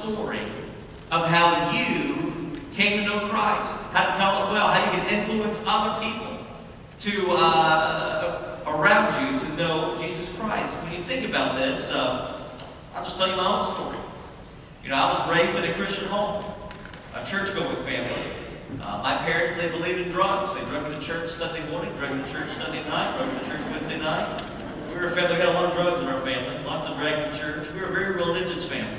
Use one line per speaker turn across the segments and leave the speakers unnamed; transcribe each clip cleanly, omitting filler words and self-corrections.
story of how you came to know Christ, how to tell it well, how you can influence other people to around you to know Jesus Christ. When you think about this, I'll just tell you my own story. You know, I was raised in a Christian home, a church-going family. My parents, they believed in drugs. They drug me to church Sunday morning, drug me to church Sunday night, drug me to church Wednesday night. We were a family, we had a lot of drugs in our family, lots of dragging to church. We were a very religious family.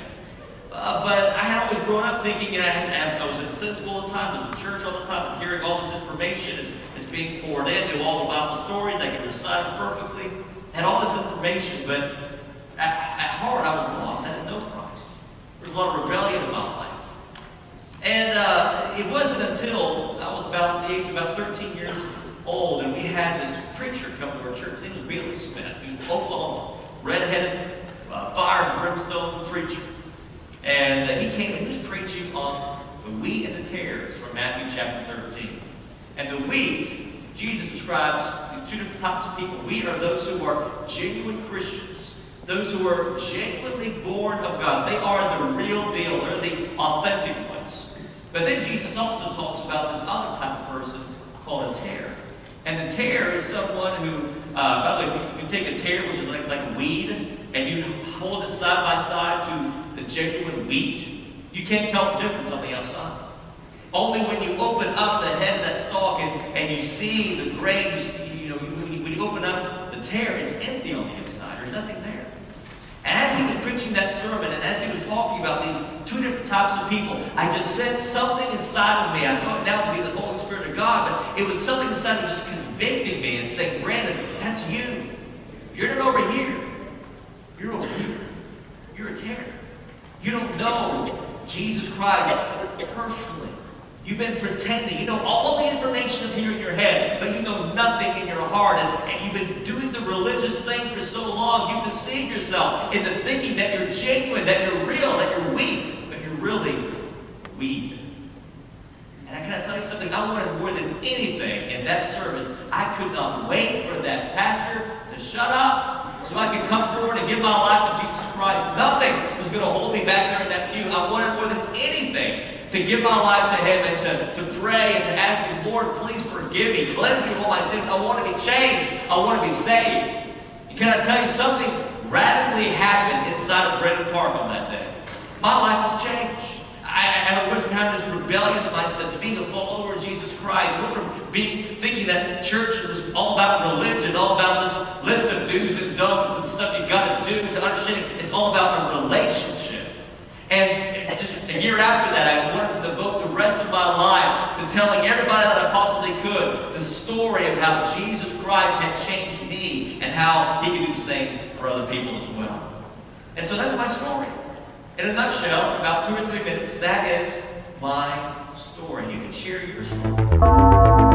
But I had always grown up thinking, I was in Sunday school all the time, I was in church all the time, hearing all this information is being poured in, knew all the Bible stories, I could recite them perfectly, had all this information, but at heart I was lost. I didn't know Christ. There was a lot of rebellion in my life. And it wasn't until I was about the age of about 13 years old, and we had this preacher come to our church. His name was Billy Smith. He was from Oklahoma, red-headed, fire and brimstone preacher. And he came and he was preaching on the wheat and the tares from Matthew chapter 13. And the wheat, Jesus describes these two different types of people. Wheat are those who are genuine Christians, those who are genuinely born of God. They are the real deal. They're the authentic ones. But then Jesus also talks about this other type of person called a tare. And the tare is someone who, by the way, if you take a tare, which is like a weed, and you hold it side by side to the genuine wheat, you can't tell the difference on the outside. Only when you open up the head of that stalk and you see the grains, when you open up the tare, it's empty on the inside. There's nothing there. And as he was preaching that sermon, and as he was talking about these two different types of people, I just sensed something inside of me. I thought now to be the Holy Spirit of God, but it was something inside of me just convicting me and saying, Brandon, that's you. You're not over here. You're over here. You're a tare. You don't know Jesus Christ personally. You've been pretending. You know all the information up here in your head, but you know nothing in your heart. And you've been doing the religious thing for so long, you've deceived yourself into thinking that you're genuine, that you're real, that you're weak, but you're really weed. And can I tell you something? I wanted more than anything in that service. I could not wait for that pastor to shut up so I could come forward and give my life to Jesus Christ. Nothing was going to hold me back there in that pew. I wanted more than anything to give my life to Him and to pray and to ask Him, Lord, please forgive me. Cleanse me of all my sins. I want to be changed. I want to be saved. And can I tell you something radically happened inside of Brandon Park on that day? My life was changed. I went from having this rebellious mindset to being a follower of Jesus Christ. I went from thinking that church was all about religion, all about this list of do's and don'ts and stuff you've got to do, to understanding it's all about a relationship. And just a year after that, I wanted to devote the rest of my life to telling everybody that I possibly could the story of how Jesus Christ had changed me and how He could do the same for other people as well. And so that's my story. In a nutshell, about 2 or 3 minutes, that is my story. You can share your story.